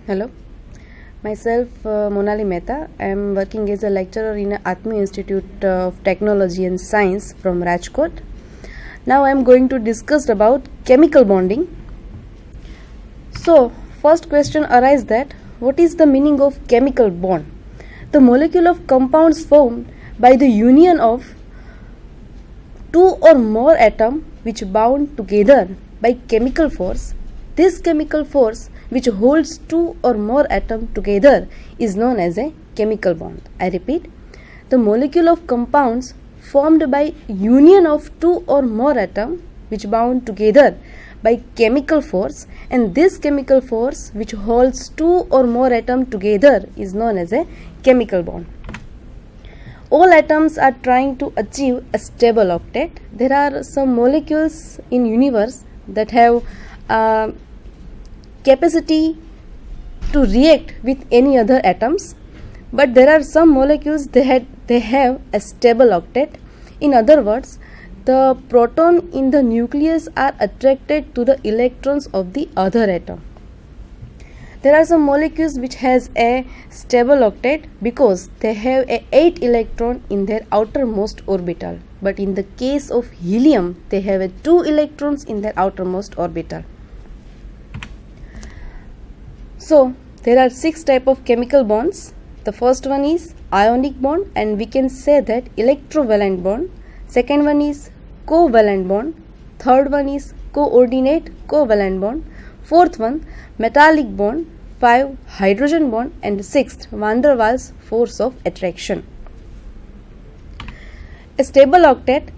Hello, myself Monali Mehta. I am working as a lecturer in Atmi Institute of Technology and Science from Rajkot. Now I am going to discuss about chemical bonding. So, first question arises that what is the meaning of chemical bond? The molecule of compounds formed by the union of two or more atoms which bound together by chemical force. This chemical force which holds two or more atoms together is known as a chemical bond. I repeat, the molecule of compounds formed by union of two or more atoms which bound together by chemical force, and this chemical force which holds two or more atoms together is known as a chemical bond. All atoms are trying to achieve a stable octet. There are some molecules in universe that have capacity to react with any other atoms, but there are some molecules they have a stable octet. In other words, the proton in the nucleus are attracted to the electrons of the other atom. There are some molecules which has a stable octet because they have a 8 electron in their outermost orbital, but in the case of helium they have a 2 electrons in their outermost orbital. So there are 6 types of chemical bonds. The first one is ionic bond, and we can say that electrovalent bond. Second one is covalent bond. Third one is coordinate covalent bond. Fourth one metallic bond. 5 hydrogen bond, and 6th van der Waals force of attraction. A stable octet.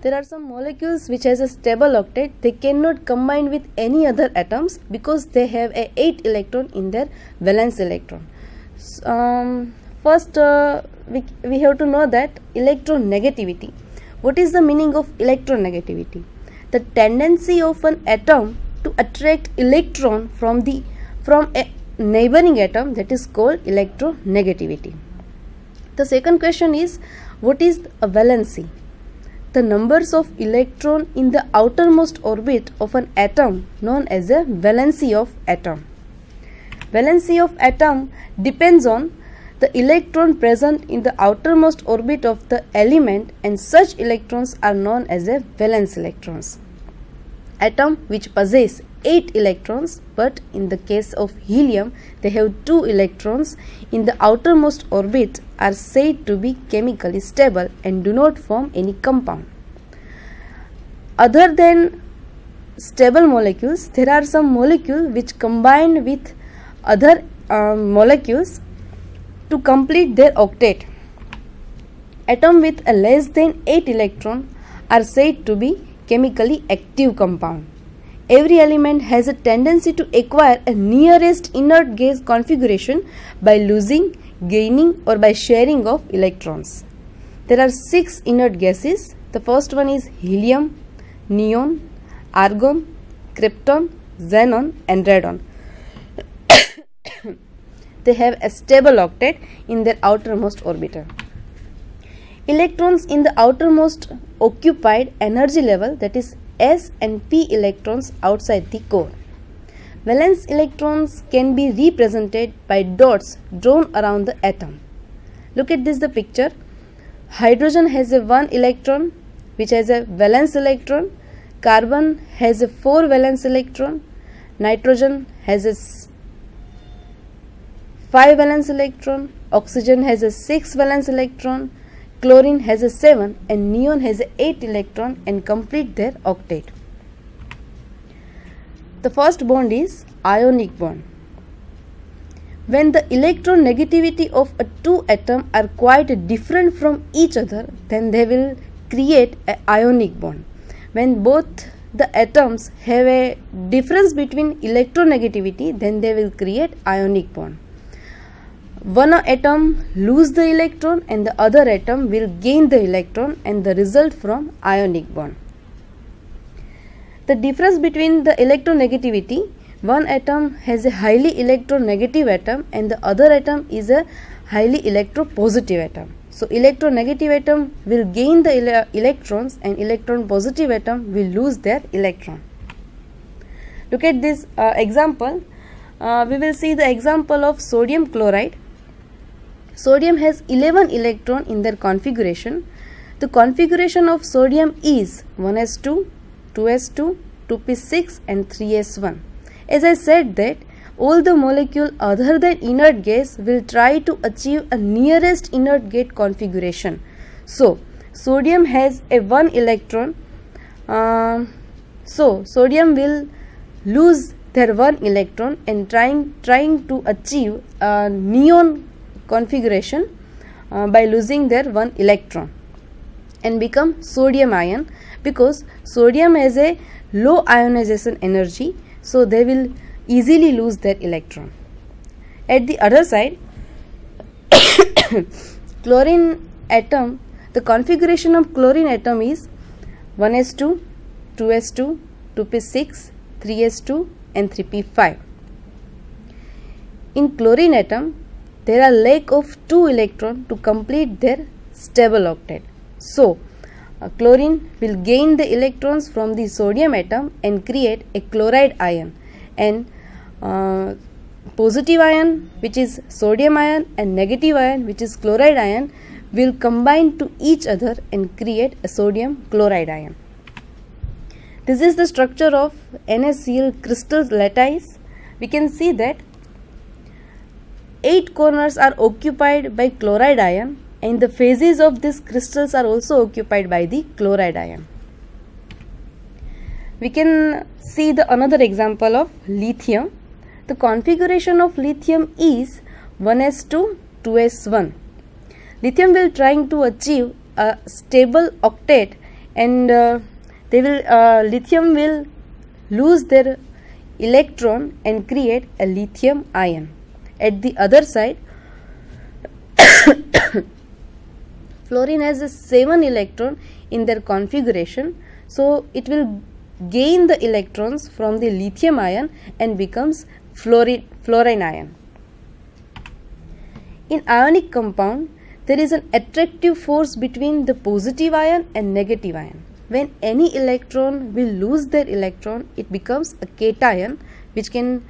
There are some molecules which has a stable octet. They cannot combine with any other atoms because they have a 8 electron in their valence electron. First we have to know that electronegativity. What is the meaning of electronegativity? The tendency of an atom to attract electron from a neighboring atom, that is called electronegativity. The second question is, what is a valency? The numbers of electron in the outermost orbit of an atom known as a valency of atom. Valency of atom depends on the electron present in the outermost orbit of the element, and such electrons are known as a valence electrons. Atom which possess 8 electrons, but in the case of helium they have 2 electrons in the outermost orbit, are said to be chemically stable and do not form any compound. Other than stable molecules, there are some molecules which combine with other molecules to complete their octet. Atoms with a less than 8 electrons are said to be chemically active compound. Every element has a tendency to acquire a nearest inert gas configuration by losing, gaining, or by sharing of electrons. There are 6 inert gases. The first one is helium, neon, argon, krypton, xenon, and radon. They have a stable octet in their outermost orbital. Electrons in the outermost occupied energy level, that is S and P electrons outside the core. Valence electrons can be represented by dots drawn around the atom. Look at the picture. Hydrogen has a 1 electron which has a valence electron. Carbon has a 4 valence electron. Nitrogen has a 5 valence electron. Oxygen has a 6 valence electron. Chlorine has a 7, and neon has a 8 electron and complete their octet. The first bond is ionic bond. When the electronegativity of a 2 atoms are quite different from each other, then they will create an ionic bond. When both the atoms have a difference between electronegativity, then they will create ionic bond. One atom lose the electron and the other atom will gain the electron, and the result from ionic bond. The difference between the electronegativity, one atom has a highly electronegative atom and the other atom is a highly electropositive atom. So electronegative atom will gain the electrons and electron positive atom will lose their electron. Look at this example. We will see the example of sodium chloride. Sodium has 11 electrons in their configuration. The configuration of sodium is 1s2, 2s2, 2p6 and 3s1. As I said that all the molecules other than inert gas will try to achieve a nearest inert gas configuration. So, sodium has a 1 electron. So, sodium will lose their 1 electron and trying to achieve a neon configuration by losing their 1 electron and become sodium ion, because sodium has a low ionization energy, so they will easily lose their electron. At the other side, chlorine atom, the configuration of chlorine atom is 1s2, 2s2, 2p6, 3s2 and 3p5. In chlorine atom, there are lack of 2 electrons to complete their stable octet. So, chlorine will gain the electrons from the sodium atom and create a chloride ion, and positive ion, which is sodium ion, and negative ion, which is chloride ion, will combine to each other and create a sodium chloride ion. This is the structure of NaCl crystal lattice. We can see that 8 corners are occupied by chloride ion, and the faces of these crystals are also occupied by the chloride ion. We can see another example of lithium. The configuration of lithium is 1s2, 2s1. Lithium will trying to achieve a stable octet, and lithium will lose their electron and create a lithium ion. At the other side, fluorine has a 7 electron in their configuration, so it will gain the electrons from the lithium ion and becomes fluorine ion. In ionic compound, there is an attractive force between the positive ion and negative ion. When any electron will lose their electron, it becomes a cation, which can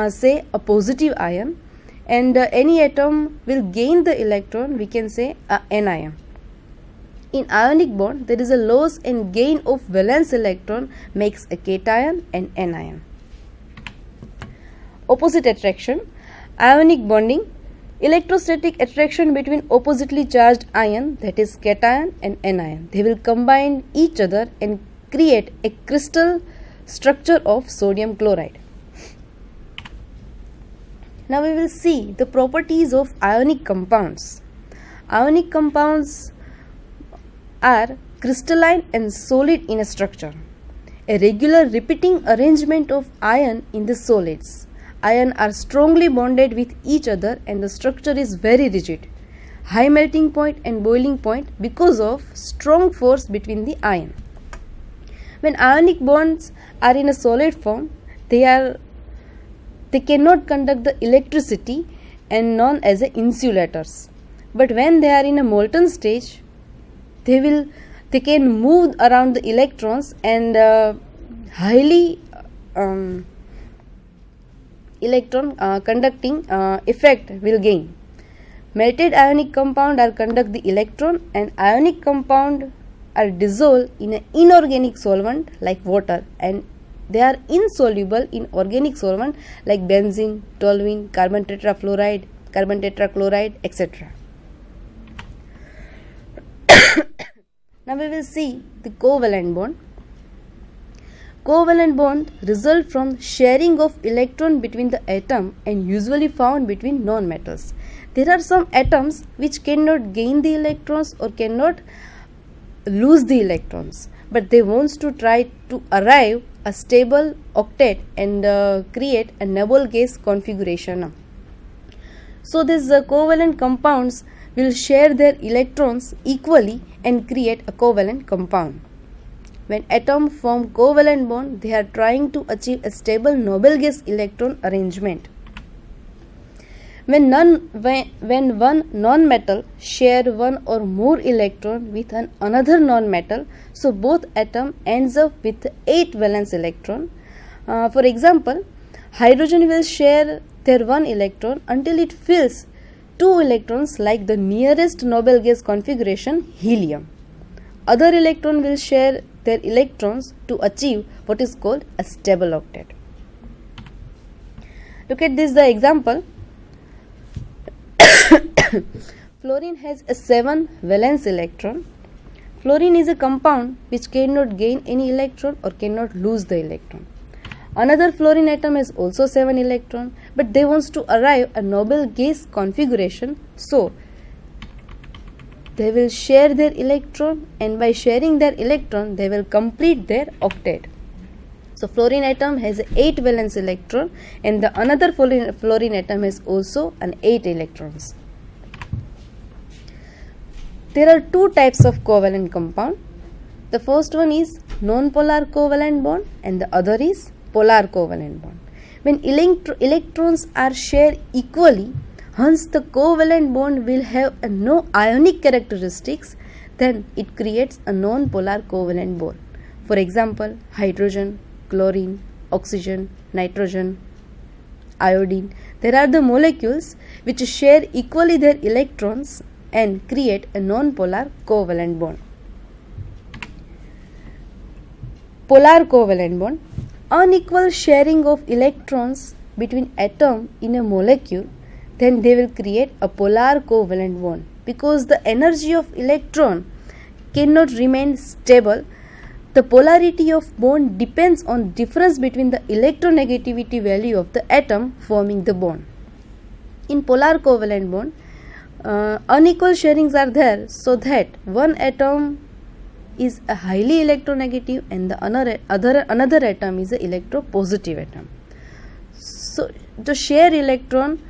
say a positive ion, and any atom will gain the electron, we can say a anion. In ionic bond, there is a loss and gain of valence electron makes a cation and anion. Opposite attraction, ionic bonding, electrostatic attraction between oppositely charged ion, that is cation and anion. They will combine each other and create a crystal structure of sodium chloride. Now we will see the properties of ionic compounds. Ionic compounds are crystalline and solid in a structure. A regular repeating arrangement of ion in the solids. Ions are strongly bonded with each other and the structure is very rigid. High melting point and boiling point because of strong force between the ion. When ionic bonds are in a solid form, they cannot conduct the electricity and known as insulators. But when they are in a molten stage, they can move around the electrons and highly electron conducting effect will gain. Melted ionic compound are conduct the electron, and ionic compound are dissolved in an inorganic solvent like water, and they are insoluble in organic solvent like benzene, toluene, carbon tetrafluoride, carbon tetrachloride, etc. Now we will see the covalent bond. Covalent bond result from sharing of electron between the atom and usually found between non-metals. There are some atoms which cannot gain the electrons or cannot lose the electrons, but they want to try to arrive a stable octet and create a noble gas configuration. So these covalent compounds will share their electrons equally and create a covalent compound. When atoms form covalent bond, they are trying to achieve a stable noble gas electron arrangement. When one non-metal share one or more electron with another non-metal, so both atom ends up with 8 valence electron. For example, hydrogen will share their one electron until it fills two electrons like the nearest noble gas configuration, helium. Other electron will share their electrons to achieve what is called a stable octet. Look at this, the example. Fluorine has a 7 valence electron. Fluorine is a compound which cannot gain any electron or cannot lose the electron. Another fluorine atom has also 7 electron, but they want to arrive a noble gas configuration, so they will share their electron, and by sharing their electron they will complete their octet. So fluorine atom has 8 valence electron, and the another fluorine atom has also an 8 electrons. There are two types of covalent compound. The first one is non-polar covalent bond and the other is polar covalent bond. When electrons are shared equally, hence the covalent bond will have no ionic characteristics, then it creates a non-polar covalent bond. For example, hydrogen, chlorine, oxygen, nitrogen, iodine. There are the molecules which share equally their electrons and create a non-polar covalent bond. Polar covalent bond. Unequal sharing of electrons between atoms in a molecule, then they will create a polar covalent bond, because the energy of electron cannot remain stable. The polarity of bond depends on difference between the electronegativity value of the atom forming the bond. In polar covalent bond, unequal sharings are there, so that one atom is a highly electronegative and the another atom is a electropositive atom. So the share electron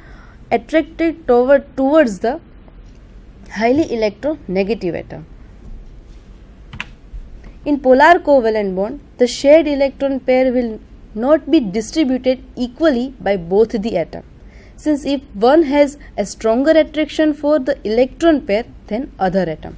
attracted towards the highly electronegative atom. In polar covalent bond, the shared electron pair will not be distributed equally by both the atom, since if one has a stronger attraction for the electron pair than other atom.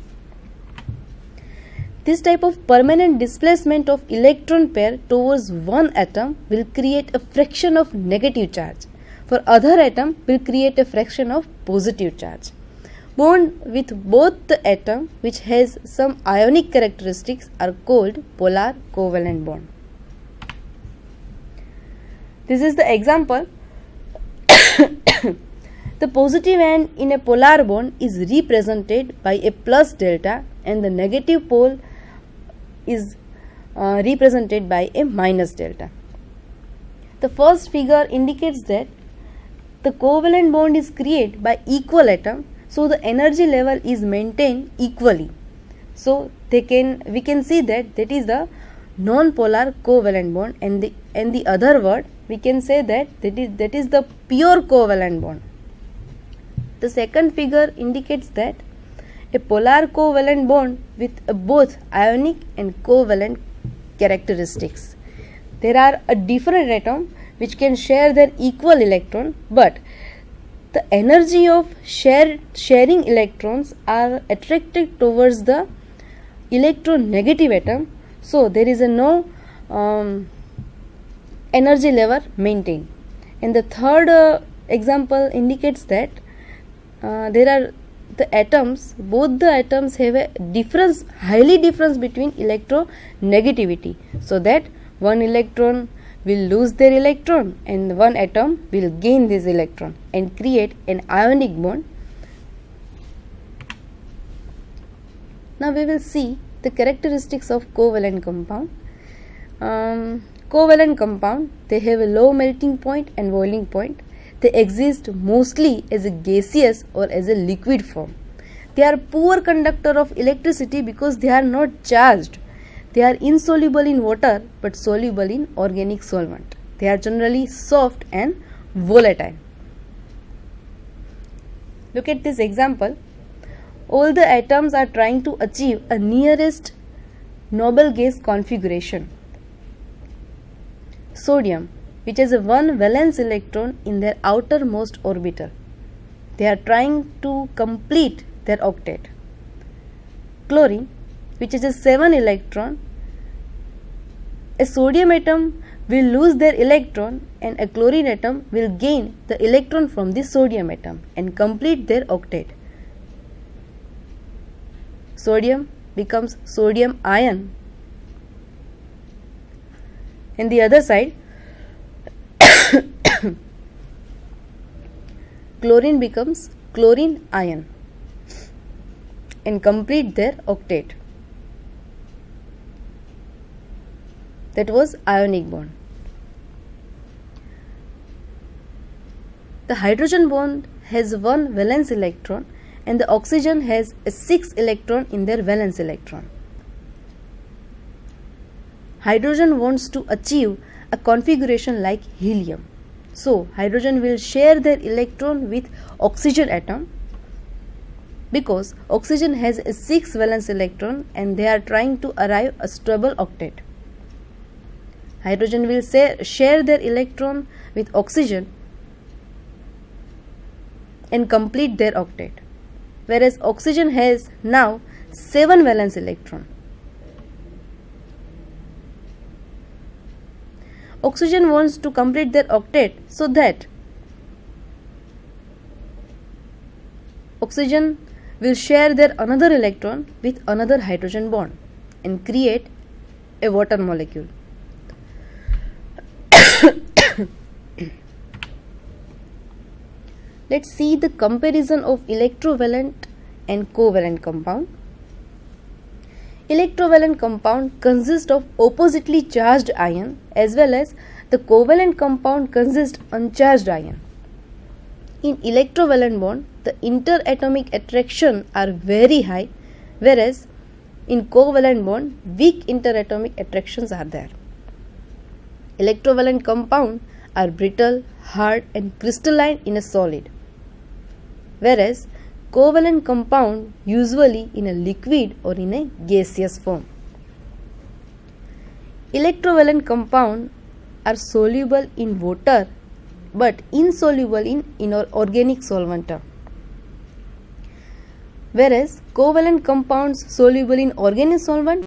This type of permanent displacement of electron pair towards one atom will create a fraction of negative charge. For other atom will create a fraction of positive charge. Bond with both the atom which has some ionic characteristics are called polar covalent bond. This is the example. The positive end in a polar bond is represented by a plus delta and the negative pole is represented by a minus delta. The first figure indicates that the covalent bond is created by equal atom, so the energy level is maintained equally. So we can see that is the non-polar covalent bond, and the other word we can say that is the pure covalent bond. The second figure indicates that a polar covalent bond with both ionic and covalent characteristics. There are a different atom which can share their equal electron, but the energy of sharing electrons are attracted towards the electronegative atom, so there is no energy level maintained. And the third example indicates that there are the atoms, both the atoms have a highly difference between electronegativity, so that one electron will lose their electron and one atom will gain this electron and create an ionic bond. Now we will see the characteristics of covalent compound. Covalent compound, they have a low melting point and boiling point. They exist mostly as a gaseous or as a liquid form. They are poor conductor of electricity because they are not charged. They are insoluble in water but soluble in organic solvent. They are generally soft and volatile. Look at this example. All the atoms are trying to achieve a nearest noble gas configuration. Sodium, which has a 1 valence electron in their outermost orbital. They are trying to complete their octet. Chlorine, which is a 7 electron. A sodium atom will lose their electron and a chlorine atom will gain the electron from the sodium atom and complete their octet. Sodium becomes sodium ion, and the other side chlorine becomes chlorine ion and complete their octet. That was ionic bond. The hydrogen bond has one valence electron and the oxygen has a 6 electron in their valence electron. Hydrogen wants to achieve a configuration like helium. So, hydrogen will share their electron with oxygen atom because oxygen has a 6 valence electron and they are trying to arrive a stable octet. Hydrogen will share their electron with oxygen and complete their octet, whereas oxygen has now 7 valence electron. Oxygen wants to complete their octet so that oxygen will share their another electron with another hydrogen bond and create a water molecule. Let's see the comparison of electrovalent and covalent compound. Electrovalent compound consists of oppositely charged ion as well as the covalent compound consists uncharged ion. In electrovalent bond, the interatomic attraction are very high, whereas in covalent bond, weak interatomic attractions are there. Electrovalent compound are brittle, hard and crystalline in a solid, whereas covalent compound usually in a liquid or in a gaseous form. Electrovalent compound are soluble in water but insoluble in inorganic solvent, whereas covalent compounds soluble in organic solvent